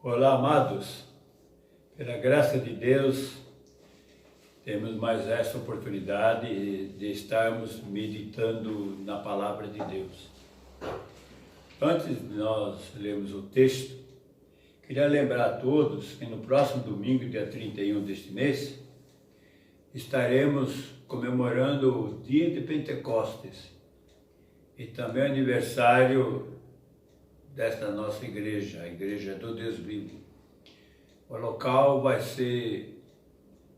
Olá, amados. Pela graça de Deus, temos mais esta oportunidade de estarmos meditando na Palavra de Deus. Antes de nós lermos o texto, queria lembrar a todos que no próximo domingo, dia 31 deste mês, estaremos comemorando o dia de Pentecostes e também o aniversário desta nossa igreja, a Igreja do Deus Vivo. O local vai ser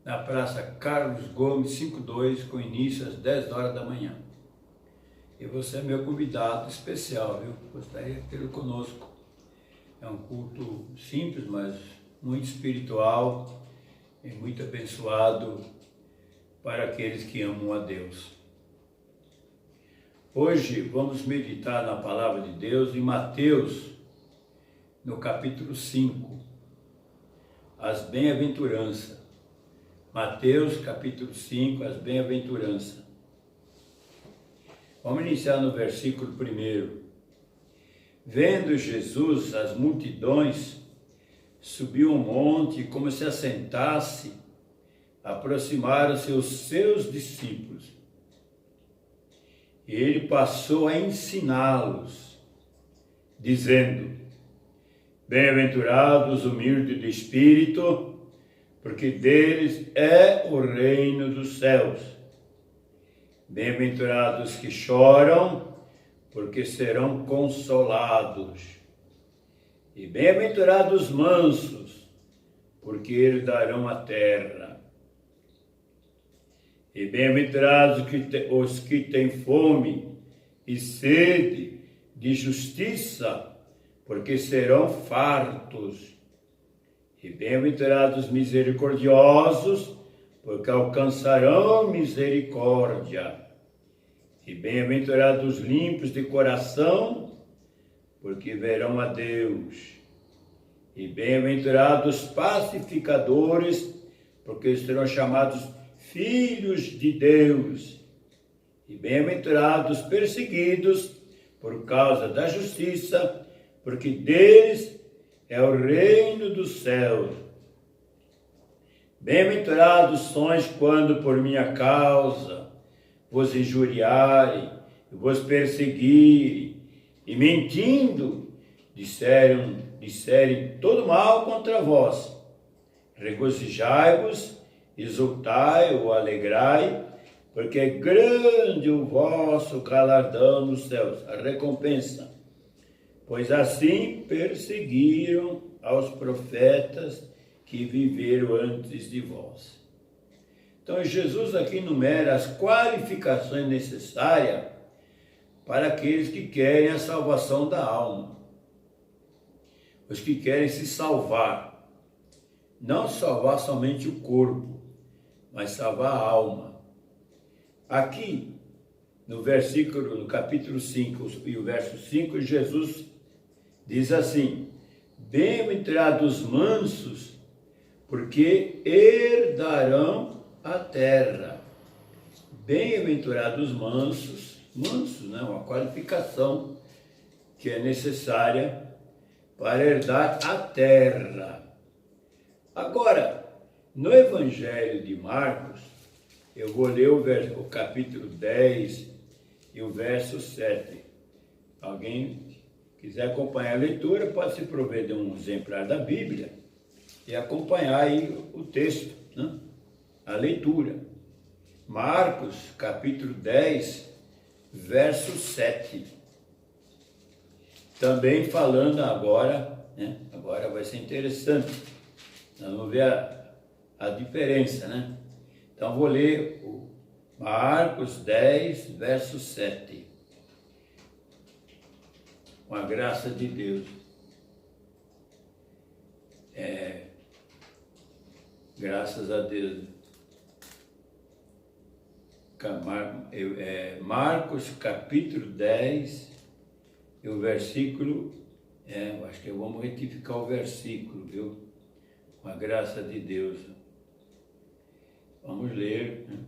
na Praça Carlos Gomes 52, com início às 10 horas da manhã. E você é meu convidado especial, viu? Gostaria de tê-lo conosco. É um culto simples, mas muito espiritual e muito abençoado para aqueles que amam a Deus. Hoje vamos meditar na Palavra de Deus em Mateus, no capítulo 5, as bem-aventuranças. Mateus, capítulo 5, as bem-aventuranças. Vamos iniciar no versículo 1. Vendo Jesus as multidões, subiu um monte e, como se assentasse, aproximaram-se os seus discípulos. E ele passou a ensiná-los, dizendo: Bem-aventurados os humildes de espírito, porque deles é o reino dos céus. Bem-aventurados que choram, porque serão consolados. E bem-aventurados os mansos, porque eles darão a terra. E bem-aventurados os que têm fome e sede de justiça, porque serão fartos. E bem-aventurados os misericordiosos, porque alcançarão misericórdia. E bem-aventurados os limpos de coração, porque verão a Deus. E bem-aventurados os pacificadores, porque serão chamados filhos de Deus. E bem-aventurados os perseguidos por causa da justiça, porque deles é o reino dos céus. Bem-aventurados sois quando por minha causa vos injuriarem, vos perseguirem, e mentindo disserem todo mal contra vós. Regozijai-vos, exultai ou alegrai, porque é grande o vosso galardão nos céus, a recompensa. Pois assim perseguiram aos profetas que viveram antes de vós. Então Jesus aqui enumera as qualificações necessárias para aqueles que querem a salvação da alma. Os que querem se salvar. Não salvar somente o corpo, mas salvar a alma. Aqui, no capítulo 5 e o verso 5, Jesus diz assim: Bem-aventurados os mansos, porque herdarão a terra. Bem-aventurados os mansos, uma qualificação que é necessária para herdar a terra. Agora, no Evangelho de Marcos, eu vou ler o capítulo 10 e o verso 7. Alguém quiser acompanhar a leitura, pode se prover de um exemplar da Bíblia e acompanhar aí o texto, né? A leitura. Marcos, capítulo 10, verso 7. Também falando agora, né? Agora vai ser interessante. Nós vamos ver a diferença, né? Então vou ler o Marcos 10, verso 7. Com a graça de Deus. Graças a Deus. Marcos capítulo 10 e o versículo, eu acho que vamos retificar o versículo, viu? Com a graça de Deus. Vamos ler, né?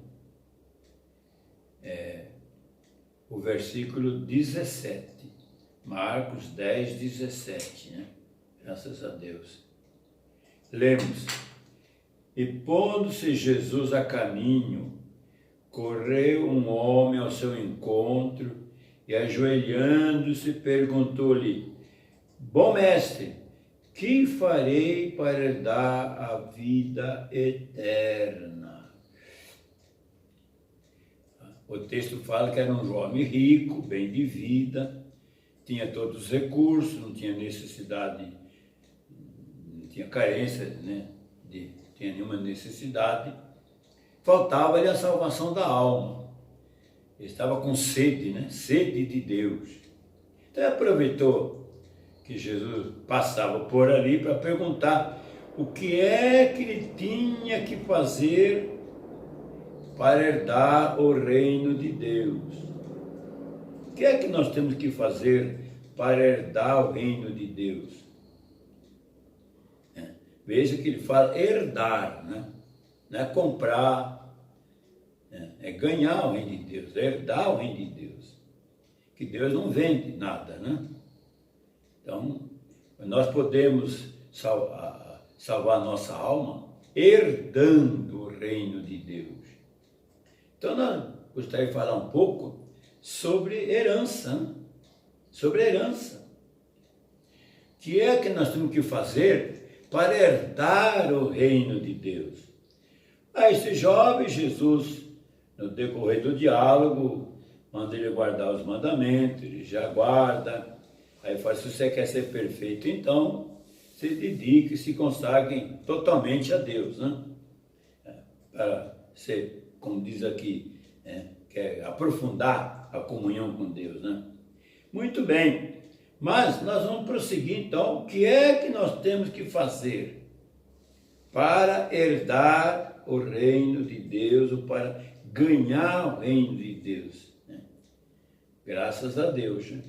O versículo 17. Marcos 10, 17, né? Graças a Deus. Lemos: e pondo-se Jesus a caminho, correu um homem ao seu encontro e, ajoelhando-se, perguntou-lhe: bom mestre, que farei para herdar a vida eterna? O texto fala que era um jovem rico, bem de vida, tinha todos os recursos, não tinha necessidade, não tinha carência, né? Tinha nenhuma necessidade. Faltava-lhe a salvação da alma. Ele estava com sede, né? Sede de Deus. Então ele aproveitou que Jesus passava por ali para perguntar o que é que ele tinha que fazer para herdar o reino de Deus. O que é que nós temos que fazer para herdar o reino de Deus? Veja que ele fala herdar, né? Não é comprar, é ganhar o reino de Deus, é herdar o reino de Deus. Que Deus não vende nada, né? Então, nós podemos salvar a nossa alma herdando o reino de Deus. Então, nós gostaria de falar um pouco sobre herança, né? Sobre herança. O que é que nós temos que fazer para herdar o reino de Deus? A esse jovem, Jesus, no decorrer do diálogo, manda ele guardar os mandamentos, ele já guarda. Aí fala: se você quer ser perfeito, então se dedique, se consagre totalmente a Deus, né? Para ser, como diz aqui, quer aprofundar a comunhão com Deus, né? Muito bem, mas nós vamos prosseguir então. O que é que nós temos que fazer para herdar o reino de Deus, ou para ganhar o reino de Deus, né? Graças a Deus, né?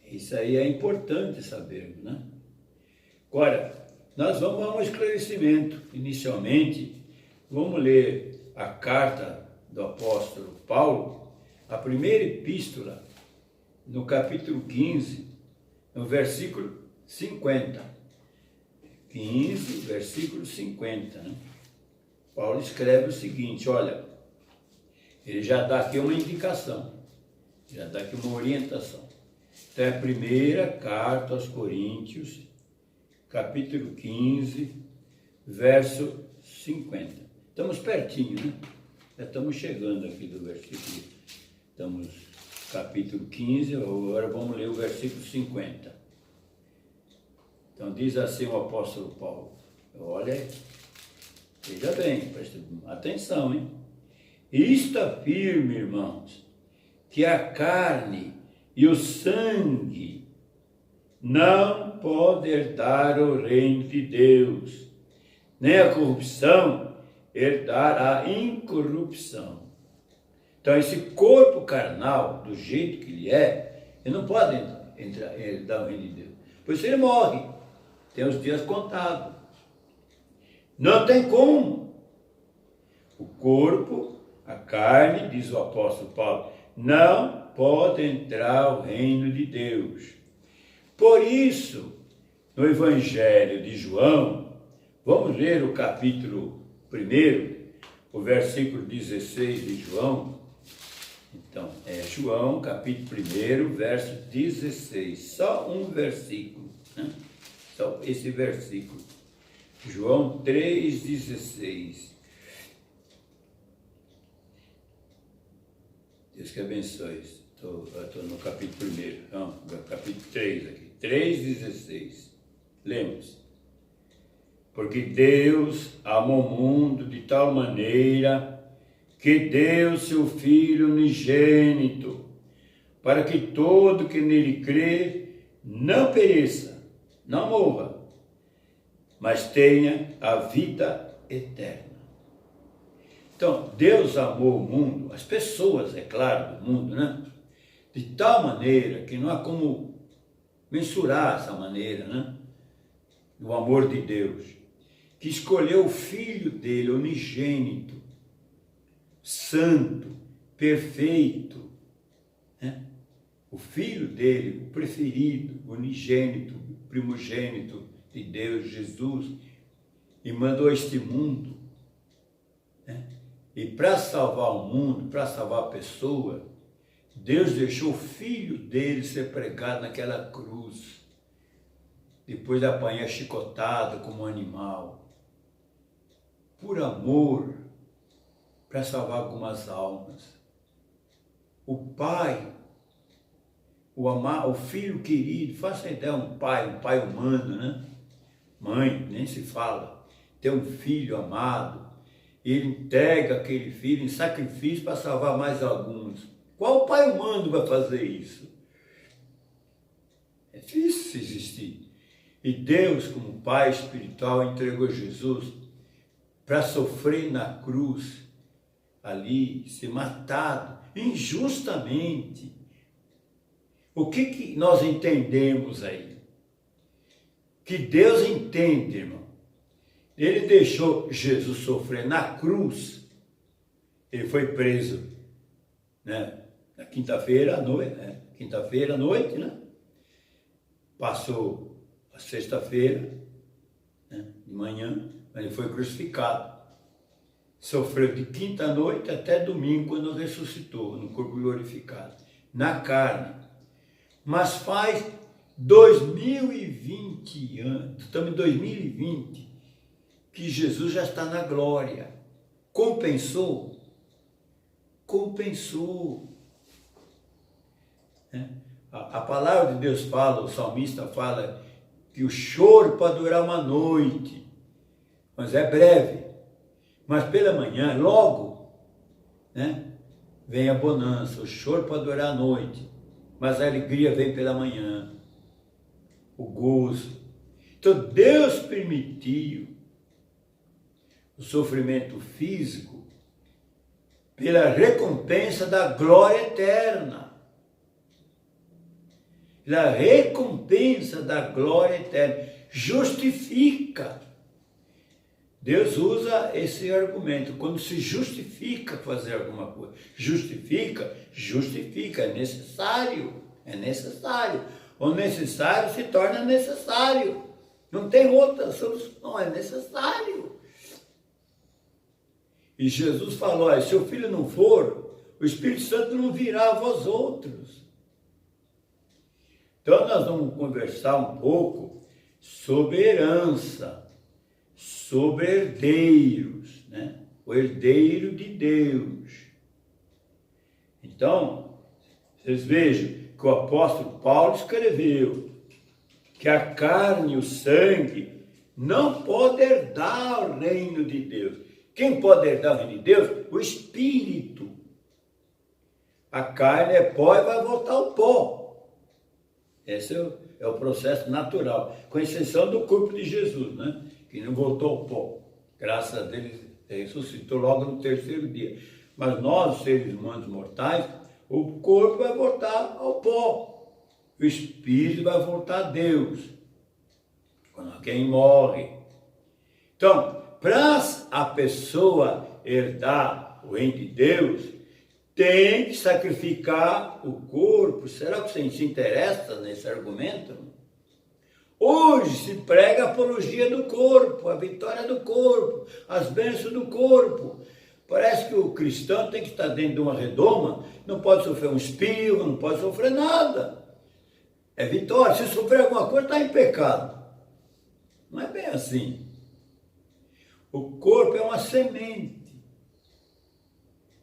Isso aí é importante sabermos, né? Agora, nós vamos a um esclarecimento. Inicialmente, vamos ler a carta do apóstolo Paulo, a primeira epístola, no capítulo 15, no versículo 50. 15, versículo 50, né? Paulo escreve o seguinte, olha, ele já dá aqui uma indicação, já dá aqui uma orientação. Então é a primeira carta aos Coríntios, capítulo 15, verso 50. Estamos pertinho, né? Já estamos chegando aqui do versículo. Estamos capítulo 15, agora vamos ler o versículo 50. Então diz assim o apóstolo Paulo. Olha, veja bem, preste atenção, hein? Isto afirma, irmãos, que a carne e o sangue não podem herdar o reino de Deus, nem a corrupção herdar a incorrupção. Então, esse corpo carnal, do jeito que ele não pode herdar o reino de Deus. Por isso ele morre, tem os dias contados. Não tem como. O corpo, a carne, diz o apóstolo Paulo, não pode entrar o reino de Deus. Por isso, no Evangelho de João, vamos ler o capítulo 1, o versículo 16 de João. Então, é João, capítulo 1, verso 16. Só um versículo, né? Só esse versículo. João 3,16. Deus que abençoe. Estou no capítulo 1, não, capítulo 3 aqui. 3,16. Lemos. Porque Deus amou o mundo de tal maneira que deu seu Filho unigênito, para que todo que nele crê não pereça, não morra, mas tenha a vida eterna. Então, Deus amou o mundo, as pessoas, é claro, do mundo, né? De tal maneira que não há como mensurar essa maneira, né? O amor de Deus, que escolheu o Filho dele, unigênito, santo, perfeito, né? O Filho dele, o preferido, unigênito, primogênito de Deus, Jesus, e mandou a este mundo, né? E para salvar o mundo, para salvar a pessoa, Deus deixou o filho dele ser pregado naquela cruz, depois de apanhar chicotado como um animal, por amor, para salvar algumas almas. O pai, o filho querido, faça ideia, um pai humano, né? Mãe, nem se fala, tem um filho amado, ele entrega aquele filho em sacrifício para salvar mais alguns. Qual pai humano vai fazer isso? É difícil existir. E Deus, como Pai espiritual, entregou Jesus para sofrer na cruz, ali, ser matado injustamente. O que nós entendemos aí? Que Deus entende, irmão. Ele deixou Jesus sofrer na cruz. Ele foi preso, né? Na quinta-feira à noite, né? Quinta-feira à noite, né? Passou a sexta-feira, né? De manhã, ele foi crucificado. Sofreu de quinta à noite até domingo, quando ressuscitou, no corpo glorificado, na carne. Mas faz 2020 anos, estamos em 2020, que Jesus já está na glória. Compensou? Compensou. A palavra de Deus fala, o salmista fala, que o choro pode durar uma noite, mas é breve. Mas pela manhã, logo, né, vem a bonança. O choro pode durar a noite, mas a alegria vem pela manhã. O gozo. Então Deus permitiu o sofrimento físico pela recompensa da glória eterna. Pela recompensa da glória eterna. Justifica. Deus usa esse argumento, quando se justifica fazer alguma coisa. Justifica, é necessário, é necessário. O necessário se torna necessário. Não tem outra solução, é necessário. E Jesus falou, olha, se o filho não for, o Espírito Santo não virá a vós outros. Então nós vamos conversar um pouco sobre herança, sobre herdeiros, né? O herdeiro de Deus. Então, vocês vejam que o apóstolo Paulo escreveu que a carne e o sangue não podem herdar o reino de Deus. Quem pode herdar o reino de Deus? O Espírito. A carne é pó e vai voltar ao pó. Esse é o processo natural, com exceção do corpo de Jesus, né? Que não voltou ao pó. Graças a Deus, ele ressuscitou logo no terceiro dia. Mas nós, seres humanos mortais, o corpo vai voltar ao pó. O espírito vai voltar a Deus. Quando alguém morre. Então, para a pessoa herdar o reino de Deus, tem que sacrificar o corpo. Será que você se interessa nesse argumento? Hoje se prega a apologia do corpo, a vitória do corpo, as bênçãos do corpo. Parece que o cristão tem que estar dentro de uma redoma, não pode sofrer um espirro, não pode sofrer nada. É vitória. Se sofrer alguma coisa, está em pecado. Não é bem assim. O corpo é uma semente.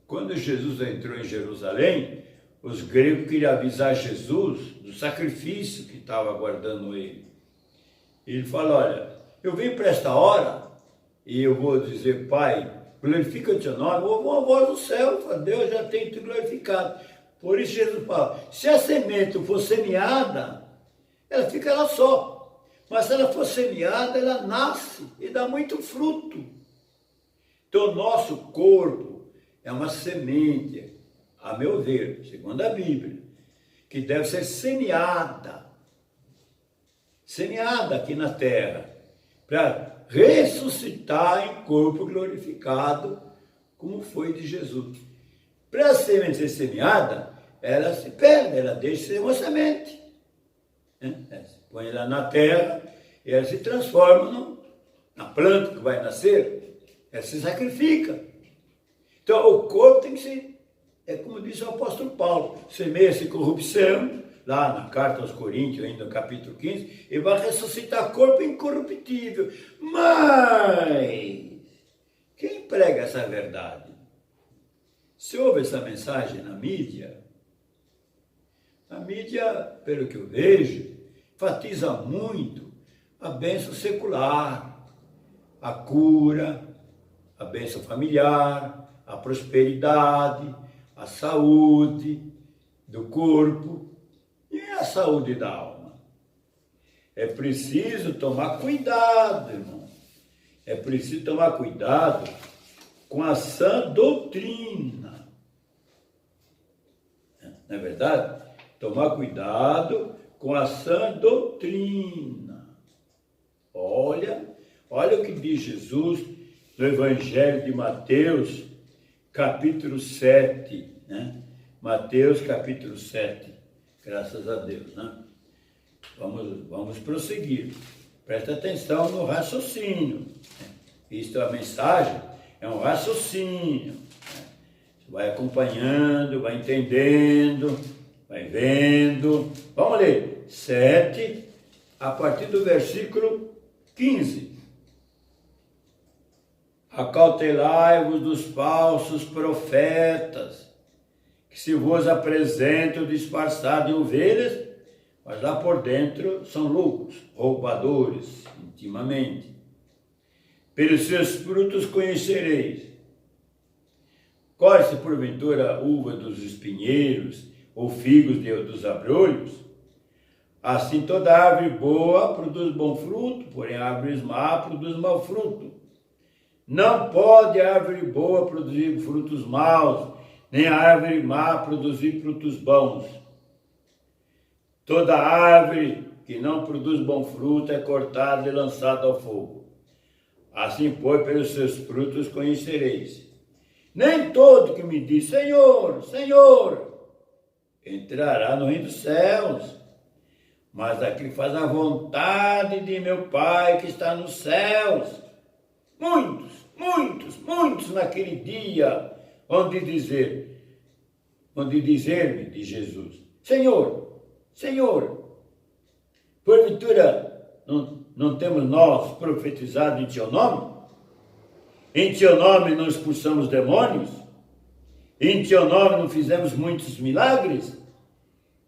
Quando Jesus entrou em Jerusalém, os gregos queriam avisar Jesus do sacrifício que estava aguardando ele. Ele falou, olha, eu vim para esta hora e eu vou dizer, Pai, glorifica o teu nome, ouve uma voz do céu, fala, Deus já tem te glorificado. Por isso Jesus fala, se a semente for semeada, ela fica lá só. Mas se ela for semeada, ela nasce e dá muito fruto. Então o nosso corpo é uma semente, a meu ver, segundo a Bíblia, que deve ser semeada aqui na terra, para ressuscitar em corpo glorificado, como foi de Jesus. Para a semente ser semeada, ela se perde, ela deixa de ser uma semente. né? Põe ela na terra e ela se transforma na planta que vai nascer. Ela se sacrifica. Então o corpo tem que ser, como disse o apóstolo Paulo, semeia-se corrupção, lá na carta aos Coríntios, ainda no capítulo 15, e vai ressuscitar corpo incorruptível. Mas quem prega essa verdade? Se ouve essa mensagem na mídia, pelo que eu vejo, enfatiza muito a bênção secular, a cura, a bênção familiar, a prosperidade, a saúde do corpo e a saúde da alma. É preciso tomar cuidado, irmão. É preciso tomar cuidado com a sã doutrina. Não é verdade? Tomar cuidado com a sã doutrina. Olha o que diz Jesus no Evangelho de Mateus, capítulo 7, né? Mateus, capítulo 7. Graças a Deus, né? Vamos prosseguir. Presta atenção no raciocínio. Isto é a mensagem, é um raciocínio. Você vai acompanhando, vai entendendo, vai vendo. Vamos ler 7, a partir do versículo 15. Acautelai-vos dos falsos profetas, que se vos apresentam disfarçados de ovelhas, mas lá por dentro são loucos, roubadores, intimamente. Pelos seus frutos conhecereis. Colhe-se porventura uva dos espinheiros, ou figos dos abrolhos? Assim toda árvore boa produz bom fruto, porém árvores má produz mau fruto. Não pode a árvore boa produzir frutos maus, nem a árvore má produzir frutos bons. Toda árvore que não produz bom fruto é cortada e lançada ao fogo. Assim, pois, pelos seus frutos conhecereis. Nem todo que me diz, Senhor, Senhor, entrará no reino dos céus, mas aquele que faz a vontade de meu Pai que está nos céus. Muitos naquele dia onde dizer-me de Jesus, Senhor, Senhor, porventura não temos nós profetizado em teu nome? Em teu nome não expulsamos demônios? Em teu nome não fizemos muitos milagres?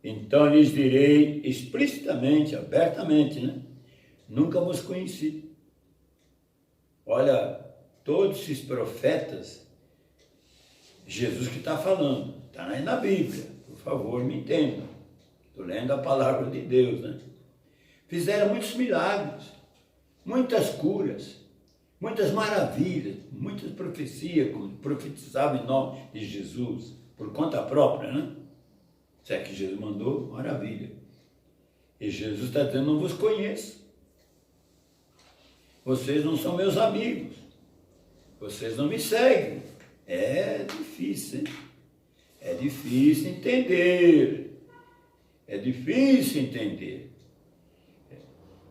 Então lhes direi explicitamente, abertamente, né? Nunca vos conheci. Olha, todos esses profetas, Jesus que está falando, está aí na Bíblia, por favor, me entendam. Estou lendo a palavra de Deus, né? Fizeram muitos milagres, muitas curas, muitas maravilhas, muitas profecias, profetizavam em nome de Jesus, por conta própria, né? Se é que Jesus mandou, maravilha. E Jesus está dizendo, não vos conheço. Vocês não são meus amigos. Vocês não me seguem. É difícil, hein? É difícil entender. É difícil entender.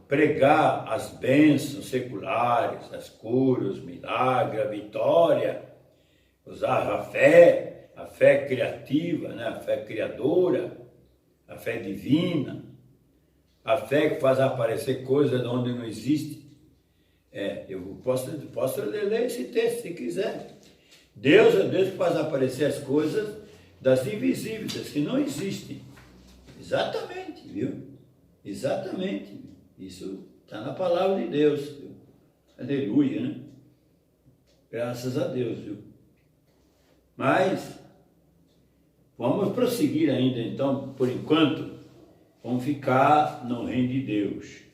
Pregar as bênçãos seculares, as curas, os milagres, a vitória, usar a fé criativa, né? A fé criadora, a fé divina, a fé que faz aparecer coisas onde não existe. Eu posso ler esse texto se quiser. Deus é Deus que faz aparecer as coisas das invisíveis, das que não existem. Exatamente, viu? Exatamente. Isso está na palavra de Deus. Viu? Aleluia, né? Graças a Deus, viu? Mas vamos prosseguir ainda, então, por enquanto, vamos ficar no reino de Deus.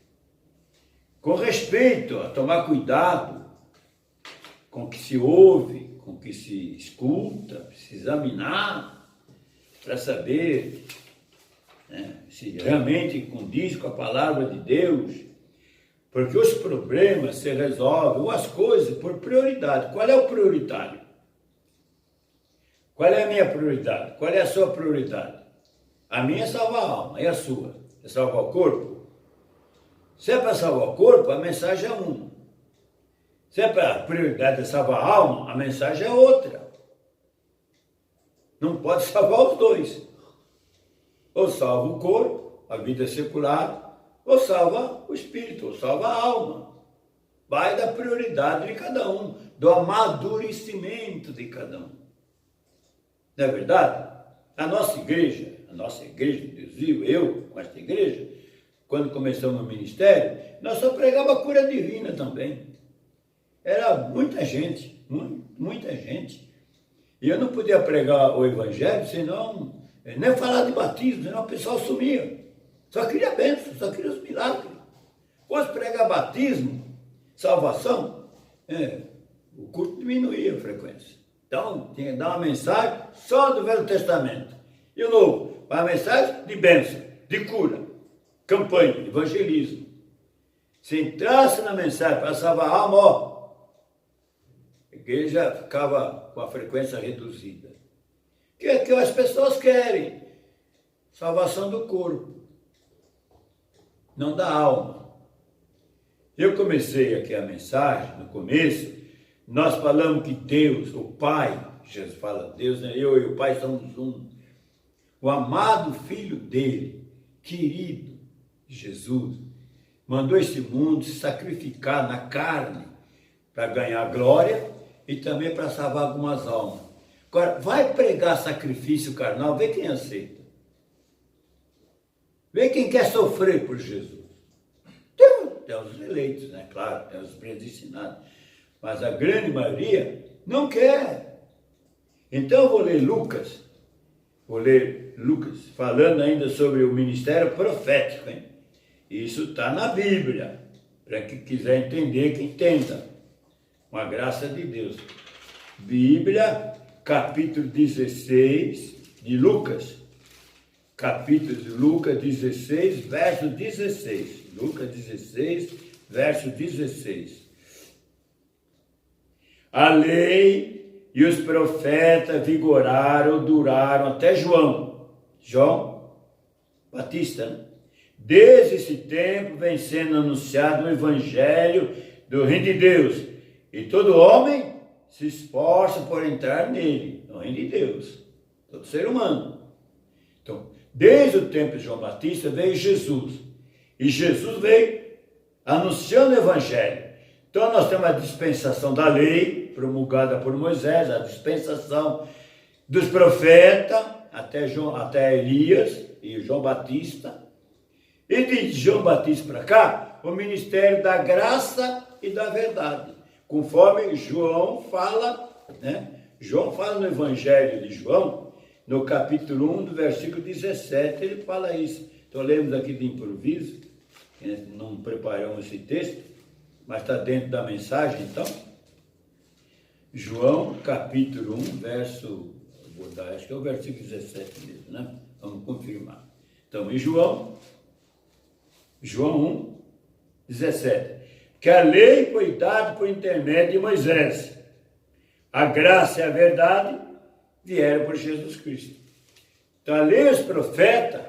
Com respeito a tomar cuidado com o que se ouve, com o que se escuta, se examinar, para saber, né, se realmente condiz com a palavra de Deus, porque os problemas se resolvem, ou as coisas, por prioridade. Qual é o prioritário? Qual é a minha prioridade? Qual é a sua prioridade? A minha é salvar a alma, e a sua? É salvar o corpo? Se é para salvar o corpo, a mensagem é uma. Se é para a prioridade é salvar a alma, a mensagem é outra. Não pode salvar os dois. Ou salva o corpo, a vida secular, ou salva o espírito, ou salva a alma. Vai da prioridade de cada um, do amadurecimento de cada um. Não é verdade? A nossa igreja de Deus vivo, eu com esta igreja, quando começamos o ministério, nós só pregava cura divina também. Era muita gente, muita gente. E eu não podia pregar o evangelho, senão, nem falar de batismo, senão o pessoal sumia. Só queria bênção, só queria os milagres. Pois pregar batismo, salvação, o culto diminuía a frequência. Então, tinha que dar uma mensagem só do Velho Testamento. E o Novo, uma mensagem de bênção, de cura, campanha, evangelismo. Se entrasse na mensagem para salvar a alma, a igreja ficava com a frequência reduzida. O que as pessoas querem? Salvação do corpo, não da alma. Eu comecei aqui a mensagem, no começo, nós falamos que Deus, o Pai, Jesus fala, Deus, né? Eu e o Pai somos um. O amado Filho dele, querido Jesus, mandou esse mundo se sacrificar na carne para ganhar glória e também para salvar algumas almas. Agora, vai pregar sacrifício carnal, vê quem aceita. Vê quem quer sofrer por Jesus. Tem os eleitos, né? Claro, tem os predestinados. Mas a grande maioria não quer. Então eu vou ler Lucas, falando ainda sobre o ministério profético, hein? Isso está na Bíblia, para quem quiser entender, que entenda, com a graça de Deus. Bíblia, capítulo 16 de Lucas, capítulo de Lucas 16, verso 16. Lucas 16, verso 16. A lei e os profetas duraram até João Batista, né? Desde esse tempo vem sendo anunciado o evangelho do reino de Deus, e todo homem se esforça por entrar nele, no reino de Deus, todo ser humano. Então, desde o tempo de João Batista veio Jesus, e Jesus veio anunciando o evangelho. Então nós temos a dispensação da lei, promulgada por Moisés, a dispensação dos profetas, até Elias e João Batista. E de João Batista para cá, o ministério da graça e da verdade. Conforme João fala, né? João fala no Evangelho de João, no capítulo 1, do versículo 17, ele fala isso. Então lemos aqui de improviso, não preparamos esse texto, mas está dentro da mensagem, então. João, capítulo 1, verso, vou dar, acho que é o versículo 17 mesmo, né? Vamos confirmar. Então, em João 1, 17. Que a lei foi dada por intermédio de Moisés. A graça e a verdade vieram por Jesus Cristo. Então, a lei e os profetas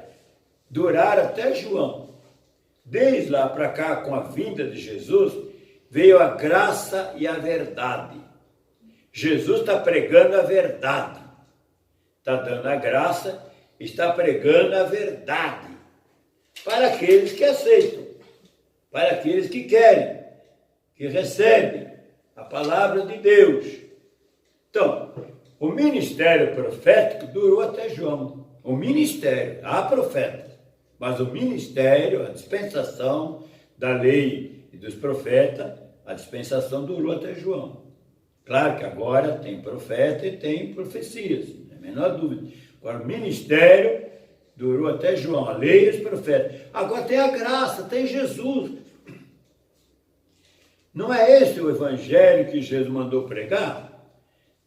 duraram até João. Desde lá para cá, com a vinda de Jesus, veio a graça e a verdade. Jesus está pregando a verdade. Está dando a graça, está pregando a verdade. Para aqueles que aceitam. Para aqueles que querem. Que recebem a palavra de Deus. Então, o ministério profético durou até João. O ministério, há profetas. Mas o ministério, a dispensação da lei e dos profetas, a dispensação durou até João. Claro que agora tem profeta e tem profecias, não é a menor dúvida. Agora o ministério durou até João, a lei e os profetas. Agora tem a graça, tem Jesus. Não é esse o evangelho que Jesus mandou pregar?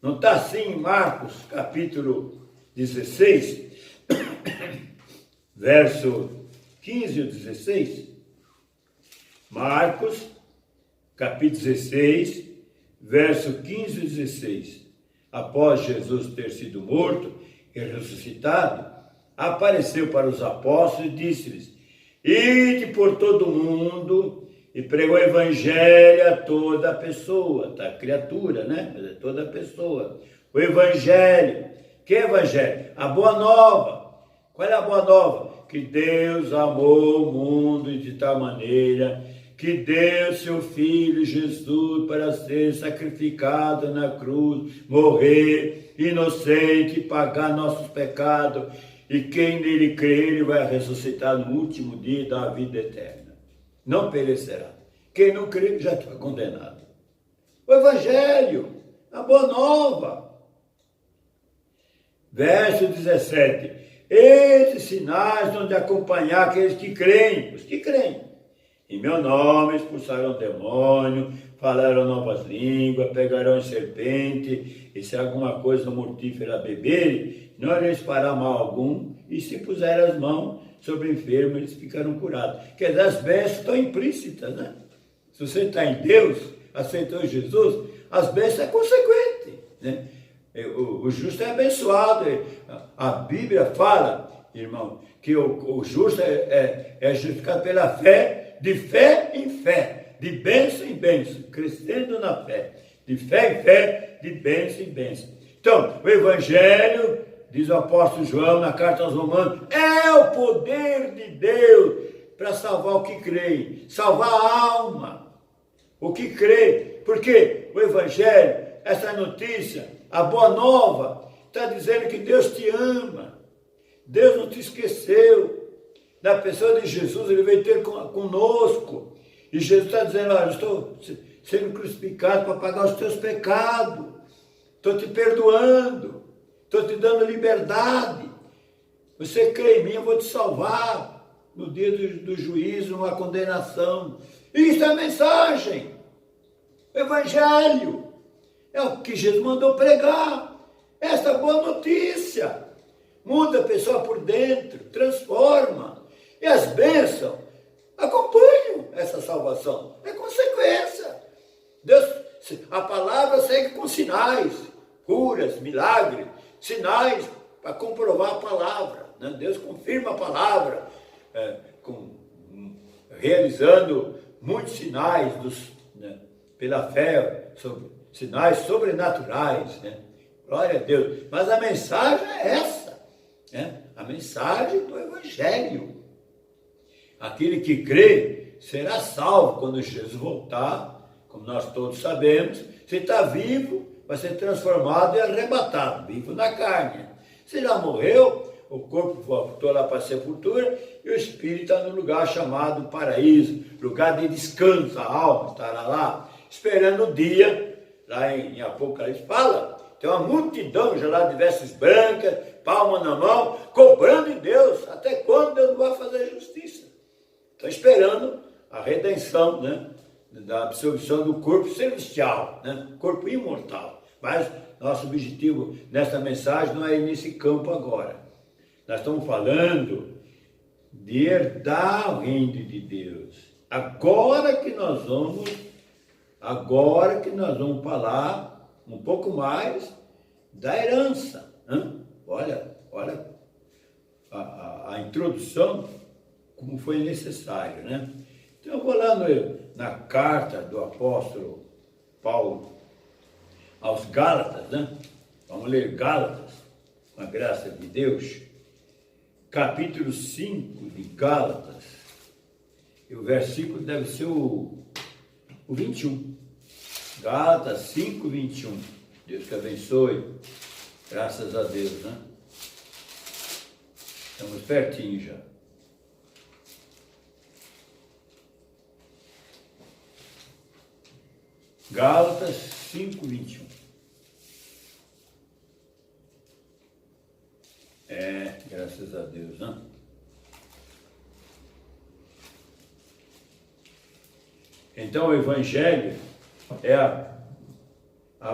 Não está assim em Marcos, capítulo 16, verso 15 e 16? Marcos, capítulo 16, verso 15 e 16. Após Jesus ter sido morto e ressuscitado, apareceu para os apóstolos e disse-lhes: Ide por todo mundo e pregou o evangelho a toda pessoa, tá? Criatura, né? Mas é toda pessoa. O evangelho. Que evangelho? A boa nova. Qual é a boa nova? Que Deus amou o mundo de tal maneira que deu seu Filho Jesus para ser sacrificado na cruz, morrer inocente, pagar nossos pecados, e quem nele crer, ele vai ressuscitar no último dia e dar a vida eterna. Não perecerá. Quem não crê já está condenado. O Evangelho, a boa nova. Verso 17. Esses sinais vão de acompanhar aqueles que creem, os que creem. Em meu nome expulsarão demônio, falarão novas línguas, pegarão em serpente, e se alguma coisa mortífera beberem, não lhes fará mal algum, e se puserem as mãos sobre enfermos, eles ficarão curados. Quer dizer, as bênçãos estão implícitas, né? Se você está em Deus, aceitou Jesus, as bênçãos é consequente, né? O justo é abençoado. A Bíblia fala, irmão, que o justo é justificado pela fé, de fé em fé, de bênção em bênção, crescendo na fé, de fé em fé, de bênção em bênção. Então, o Evangelho, diz o apóstolo João na carta aos Romanos, é o poder de Deus para salvar o que crê, salvar a alma, o que crê, porque o Evangelho, essa notícia, a boa nova, está dizendo que Deus te ama, Deus não te esqueceu. Na pessoa de Jesus, ele veio ter conosco. E Jesus está dizendo, olha, eu estou sendo crucificado para pagar os teus pecados. Estou te perdoando. Estou te dando liberdade. Você crê em mim, eu vou te salvar. No dia do juízo, numa condenação. Isso é a mensagem. O Evangelho. É o que Jesus mandou pregar. Essa boa notícia. Muda a pessoa por dentro, transforma. E as bênçãos acompanham essa salvação. É consequência. Deus, a palavra segue com sinais, curas, milagres, sinais para comprovar a palavra. Né? Deus confirma a palavra, realizando muitos sinais pela fé, sinais sobrenaturais. Né? Glória a Deus. Mas a mensagem é essa. Né? A mensagem do Evangelho. Aquele que crê será salvo quando Jesus voltar, como nós todos sabemos. Se está vivo, vai ser transformado e arrebatado, vivo na carne. Se já morreu, o corpo voltou lá para a sepultura e o espírito está no lugar chamado paraíso, lugar de descanso, a alma estará lá, esperando o dia, lá em Apocalipse fala, tem uma multidão já lá de vestes brancas, palma na mão, cobrando de Deus, até quando Deus não vai fazer justiça? Estão esperando a redenção, né, da absorção do corpo celestial, né, corpo imortal. Mas nosso objetivo nessa mensagem não é ir nesse campo agora. Nós estamos falando de herdar o reino de Deus. Agora que nós vamos falar um pouco mais da herança. Né? Olha a introdução, como foi necessário, né? Então eu vou lá na carta do apóstolo Paulo aos Gálatas, né? Vamos ler Gálatas, com a graça de Deus, capítulo 5 de Gálatas, e o versículo deve ser o 21. Gálatas 5, 21. Deus que abençoe, graças a Deus, né? Estamos pertinho já. Gálatas 5, 21. Graças a Deus, né? Então o Evangelho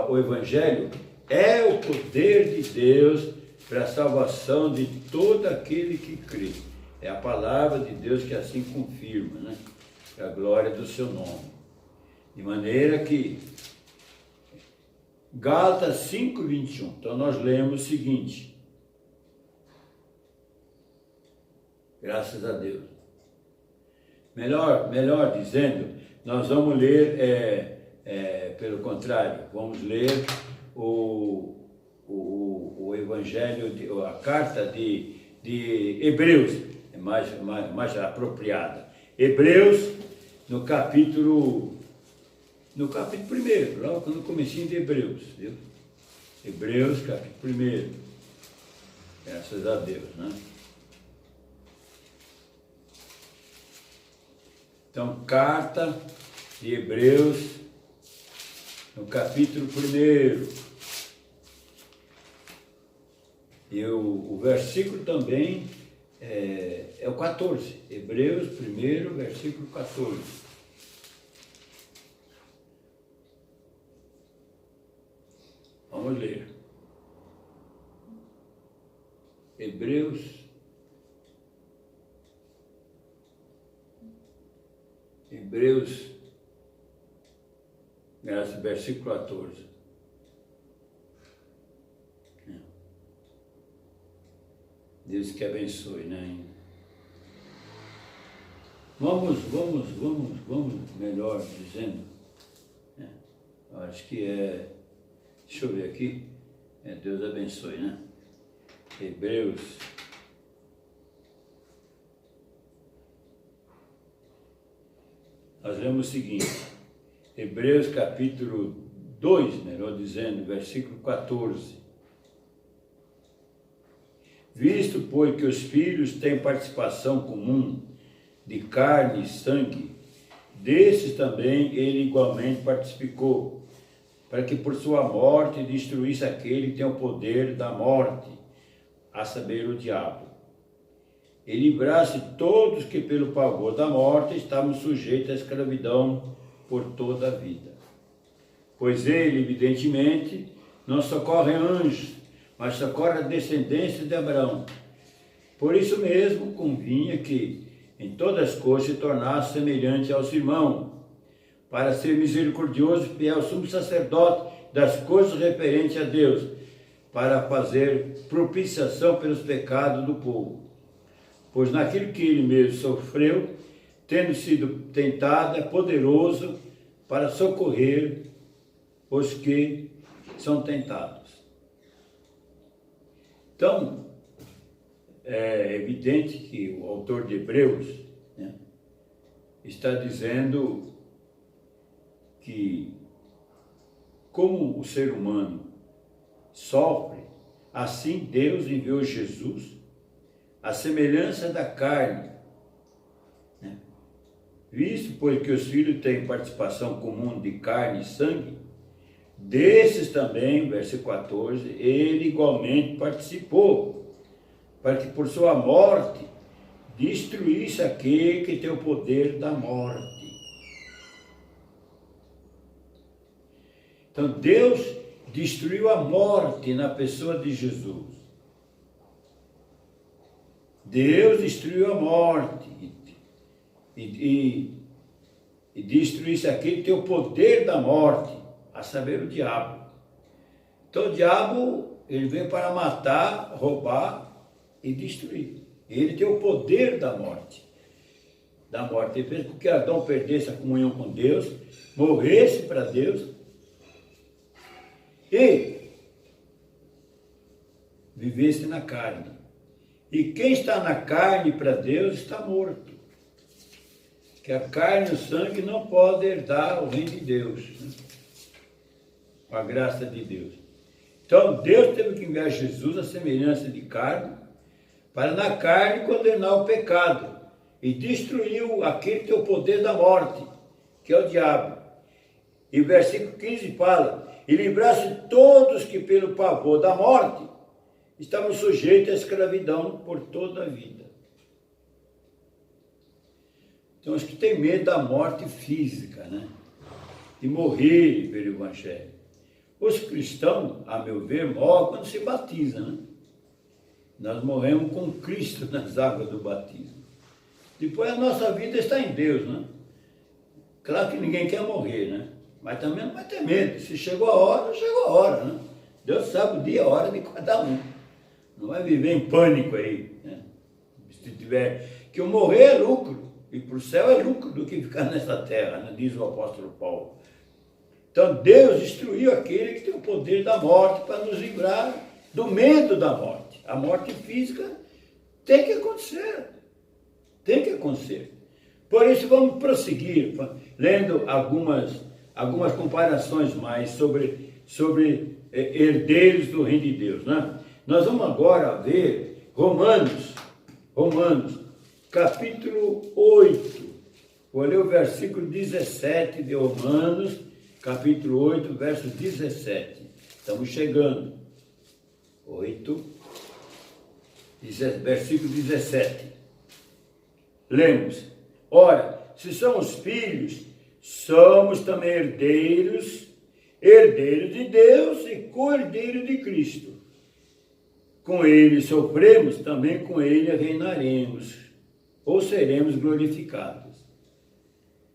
o Evangelho é o poder de Deus para a salvação de todo aquele que crê. É a palavra de Deus que assim confirma, né? Para a glória do seu nome. De maneira que, Gálatas 5, 21, então nós lemos o seguinte, graças a Deus, melhor dizendo, nós vamos ler, pelo contrário, vamos ler o Evangelho, a carta de Hebreus, é mais apropriada. Hebreus, no capítulo 1, logo no comecinho de Hebreus, viu? Hebreus, capítulo 1, graças a Deus, né? Então, carta de Hebreus, no capítulo 1, e o versículo também é o 14, Hebreus 1, versículo 14. Vamos ler. Hebreus, versículo 14. Deus que abençoe, né? Vamos melhor dizendo, né? Acho que deixa eu ver aqui, Deus abençoe, né? Hebreus, nós vemos o seguinte, Hebreus capítulo 2, melhor dizendo, versículo 14. Visto, pois, que os filhos têm participação comum de carne e sangue, desses também ele igualmente participou, para que por sua morte destruísse aquele que tem o poder da morte, a saber, o diabo, e livrasse todos que pelo pavor da morte estavam sujeitos à escravidão por toda a vida. Pois ele, evidentemente, não socorre anjos, mas socorre a descendência de Abraão. Por isso mesmo convinha que em todas as coisas se tornasse semelhante aos irmãos, para ser misericordioso e fiel sumo sacerdote das coisas referentes a Deus, para fazer propiciação pelos pecados do povo. Pois naquilo que ele mesmo sofreu, tendo sido tentado, é poderoso para socorrer os que são tentados. Então, é evidente que o autor de Hebreus, né, está dizendo que, como o ser humano sofre, assim Deus enviou Jesus, à semelhança da carne, né? Visto, pois, que os filhos têm participação comum de carne e sangue, desses também, versículo 14, ele igualmente participou, para que por sua morte destruísse aquele que tem o poder da morte. Então Deus destruiu a morte na pessoa de Jesus. Deus destruiu a morte e destruísse aquele que tem o poder da morte, a saber, o diabo. Então o diabo, ele veio para matar, roubar e destruir. Ele tem o poder da morte. Ele fez com que Adão perdesse a comunhão com Deus, morresse para Deus e vivesse na carne. E quem está na carne para Deus está morto. Que a carne e o sangue não podem herdar o reino de Deus, né? Com a graça de Deus. Então Deus teve que enviar Jesus à semelhança de carne, para na carne condenar o pecado, e destruiu aquele que tem o poder da morte, que é o diabo. E o versículo 15 fala, e livrasse todos que pelo pavor da morte estavam sujeitos à escravidão por toda a vida. Então os que têm medo da morte física, né? De morrer pelo Evangelho. Os cristãos, a meu ver, morrem quando se batizam, né? Nós morremos com Cristo nas águas do batismo. Depois a nossa vida está em Deus, né? Claro que ninguém quer morrer, né? Mas também não vai ter medo. Se chegou a hora, chegou a hora, né? Deus sabe o dia e a hora de cada um. Não vai viver em pânico aí, né? Se tiver que eu morrer é lucro. ir para o céu é lucro do que ficar nessa terra, né? Diz o apóstolo Paulo. Então Deus destruiu aquele que tem o poder da morte para nos livrar do medo da morte. A morte física tem que acontecer. Tem que acontecer. Por isso vamos prosseguir, lendo algumas comparações mais sobre herdeiros do reino de Deus, né? Nós vamos agora ver Romanos, capítulo 8. Vou ler o versículo 17 de Romanos, capítulo 8, verso 17. Estamos chegando. 8, versículo 17. Lemos: ora, se somos filhos, somos também herdeiros de Deus e co-herdeiros de Cristo. Com ele sofremos, também com ele reinaremos, ou seremos glorificados.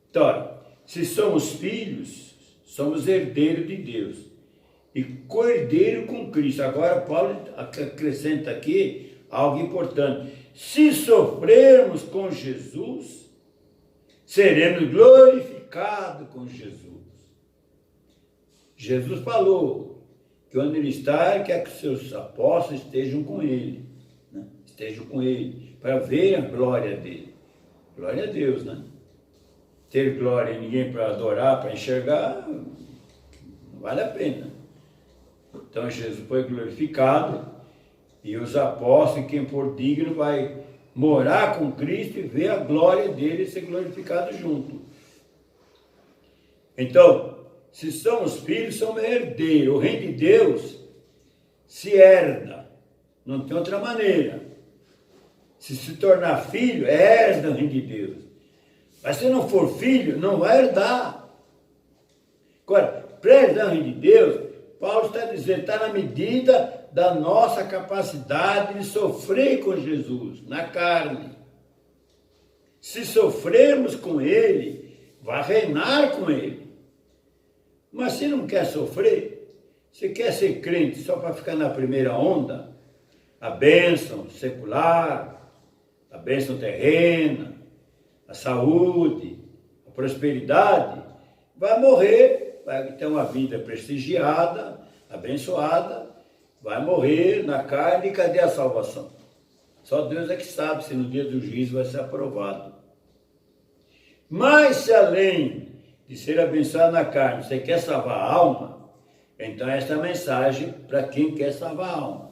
Então, se somos filhos, somos herdeiros de Deus e co-herdeiro com Cristo. Agora Paulo acrescenta aqui algo importante. Se sofrermos com Jesus, seremos glorificados com Jesus. Jesus falou que onde ele está, ele quer que seus apóstolos estejam com ele, né? Estejam com ele, para ver a glória dele. Glória a Deus, né? Ter glória em ninguém para adorar, para enxergar, não vale a pena. Então Jesus foi glorificado e os apóstolos, quem for digno, vai morar com Cristo e ver a glória dele ser glorificado junto. Então, se somos filhos, somos herdeiros. O reino de Deus se herda, não tem outra maneira. Se tornar filho, herda o reino de Deus. Mas se não for filho, não vai herdar. Agora, para herdar o reino de Deus, Paulo está dizendo, está na medida da nossa capacidade de sofrer com Jesus, na carne. Se sofrermos com ele, vai reinar com ele. Mas se não quer sofrer, se quer ser crente só para ficar na primeira onda, a bênção secular, a bênção terrena, a saúde, a prosperidade, vai morrer, vai ter uma vida prestigiada, abençoada, vai morrer na carne e cadê a salvação? Só Deus é que sabe se no dia do juízo vai ser aprovado. Mas se além de ser abençoado na carne, você quer salvar a alma, então esta é a mensagem para quem quer salvar a alma.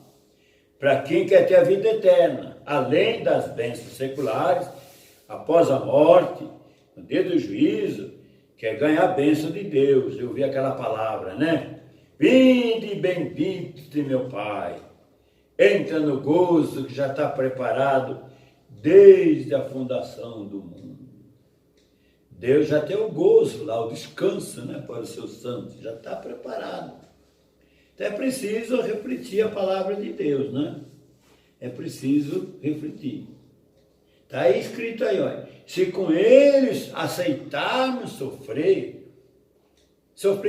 Para quem quer ter a vida eterna, além das bênçãos seculares, após a morte, no dia do juízo, quer ganhar a bênção de Deus. Eu ouvi aquela palavra, né? Vinde bendito de meu Pai, entra no gozo que já está preparado desde a fundação do mundo. Deus já tem o gozo lá, o descanso, né, para os seus santos, já está preparado. Então é preciso refletir a palavra de Deus, né? É preciso refletir. Está aí escrito aí, olha, se com eles aceitarmos sofrer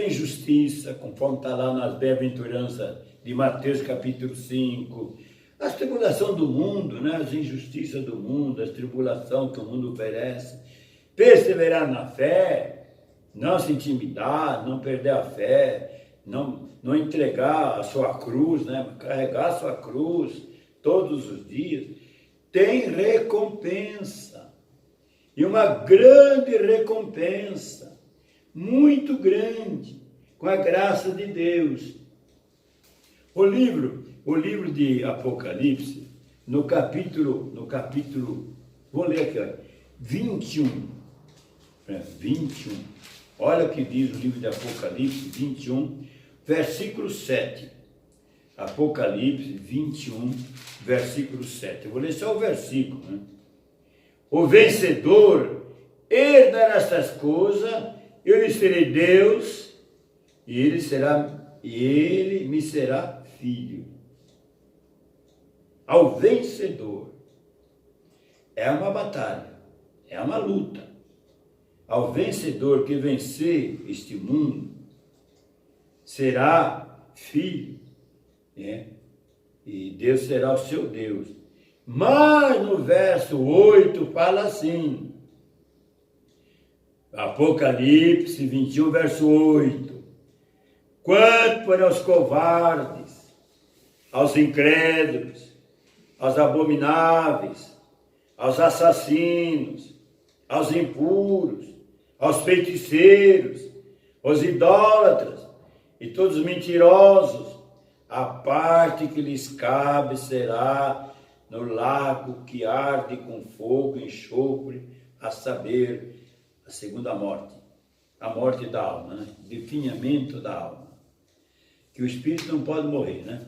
injustiça, conforme está lá nas bem-aventuranças de Mateus capítulo 5, as tribulações do mundo, né, as injustiças do mundo, as tribulações que o mundo oferece, perseverar na fé, não se intimidar, não perder a fé, não entregar a sua cruz, né? Carregar a sua cruz todos os dias, tem recompensa. E uma grande recompensa, muito grande, com a graça de Deus. O livro de Apocalipse, no capítulo, vou ler aqui, olha, 21. Olha o que diz o livro de Apocalipse 21, versículo 7. Apocalipse 21, versículo 7. Eu vou ler só o versículo, né? O vencedor herdará estas coisas, eu lhe serei Deus, e ele me será filho. Ao vencedor. É uma batalha, é uma luta. Ao vencedor que vencer este mundo, será filho, né? E Deus será o seu Deus. Mas no verso 8 fala assim, Apocalipse 21, verso 8. Quanto para os covardes, aos incrédulos, aos abomináveis, aos assassinos, aos impuros, aos feiticeiros, aos idólatras e todos os mentirosos, a parte que lhes cabe será no lago que arde com fogo e enxofre, a saber, a segunda morte, a morte da alma, né? Definhamento da alma. Que o espírito não pode morrer, né?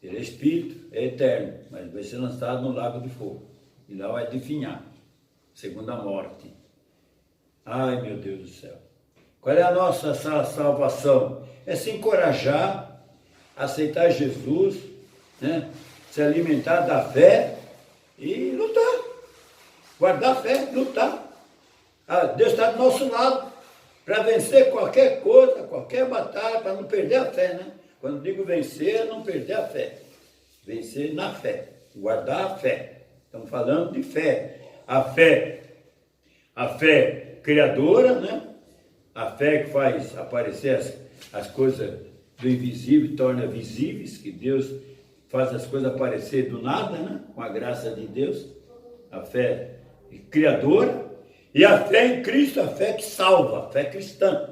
Ele é espírito, é eterno, mas vai ser lançado no lago de fogo. E lá vai definhar, segunda morte. Ai, meu Deus do céu. Qual é a nossa salvação? É se encorajar, aceitar Jesus, né? Se alimentar da fé e lutar. Guardar a fé, lutar. Deus está do nosso lado para vencer qualquer coisa, qualquer batalha, para não perder a fé, né? Quando digo vencer, é não perder a fé. Vencer na fé, guardar a fé. Estamos falando de fé. A fé criadora, né? A fé que faz aparecer as coisas do invisível e torna visíveis, que Deus faz as coisas aparecer do nada, né? Com a graça de Deus. A fé criadora. E a fé em Cristo, a fé que salva, a fé cristã.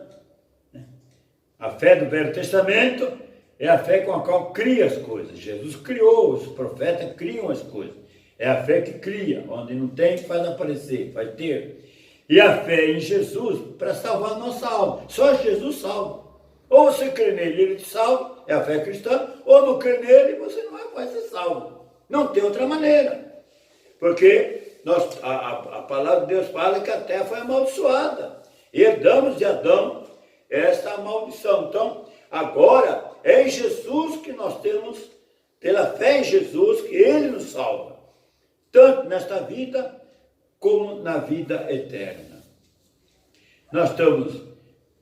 A fé do Velho Testamento é a fé com a qual cria as coisas. Jesus criou, os profetas criam as coisas. É a fé que cria, onde não tem, faz aparecer, faz ter. E a fé em Jesus para salvar a nossa alma. Só Jesus salva. Ou você crê nele, ele te salva, é a fé cristã, ou não crê nele, você não vai ser salvo. Não tem outra maneira. Porque a palavra de Deus fala que a terra foi amaldiçoada. Herdamos de Adão esta maldição. Então, agora é em Jesus que nós temos, pela fé em Jesus, que ele nos salva. Tanto nesta vida, como na vida eterna. Nós estamos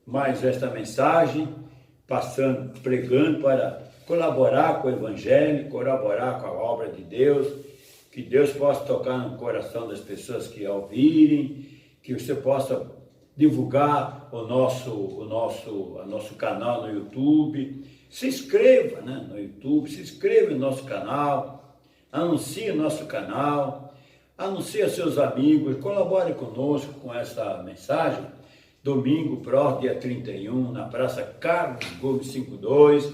mais esta mensagem, pregando para colaborar com o Evangelho, colaborar com a obra de Deus, que Deus possa tocar no coração das pessoas que a ouvirem, que você possa divulgar o nosso canal no YouTube. Se inscreva, né, no YouTube, se inscreva no nosso canal, anuncie o nosso canal, anuncie aos seus amigos, colabore conosco com essa mensagem. Domingo próximo, dia 31, na Praça Carlos Gomes 52,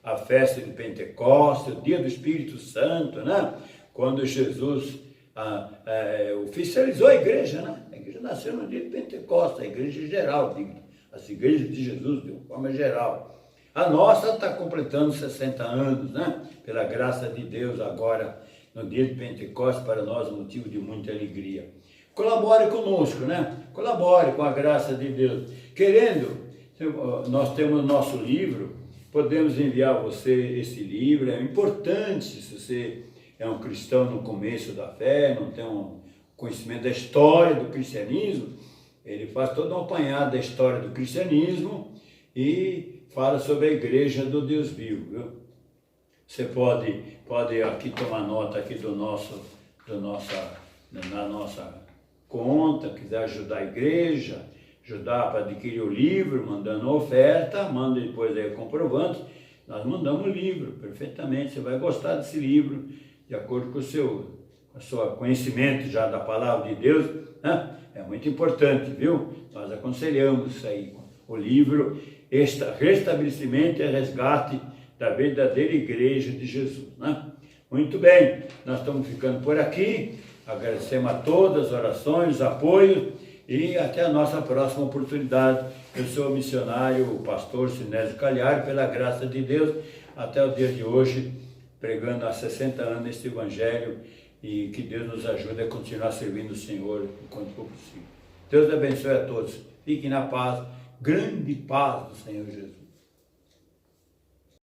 a festa de Pentecostes, o dia do Espírito Santo, né? Quando Jesus oficializou a igreja, né? A igreja nasceu no dia de Pentecostes, a igreja geral, as igrejas de Jesus, de uma forma geral. A nossa está completando 60 anos, né? Pela graça de Deus, agora, no dia de Pentecostes, para nós, motivo de muita alegria. Colabore conosco, né? Colabore com a graça de Deus. Querendo, nós temos nosso livro, podemos enviar a você esse livro. É importante, se você é um cristão no começo da fé, não tem um conhecimento da história do cristianismo, ele faz todo um apanhado da história do cristianismo e fala sobre a igreja do Deus vivo, viu? Você pode aqui tomar nota aqui na nossa conta, quiser ajudar a igreja, ajudar para adquirir o livro, mandando oferta, manda depois aí o comprovante, nós mandamos o livro, perfeitamente, você vai gostar desse livro, de acordo com o seu conhecimento já da palavra de Deus, né? É muito importante, viu? Nós aconselhamos isso aí, o livro Restabelecimento e Resgate da Verdadeira Igreja de Jesus, né? Muito bem, nós estamos ficando por aqui, agradecemos a todas as orações, apoio e até a nossa próxima oportunidade. Eu sou o missionário, o pastor Sinésio Calhari, pela graça de Deus, até o dia de hoje, pregando há 60 anos este Evangelho, e que Deus nos ajude a continuar servindo o Senhor enquanto for possível. Deus abençoe a todos. Fiquem na paz, grande paz do Senhor Jesus.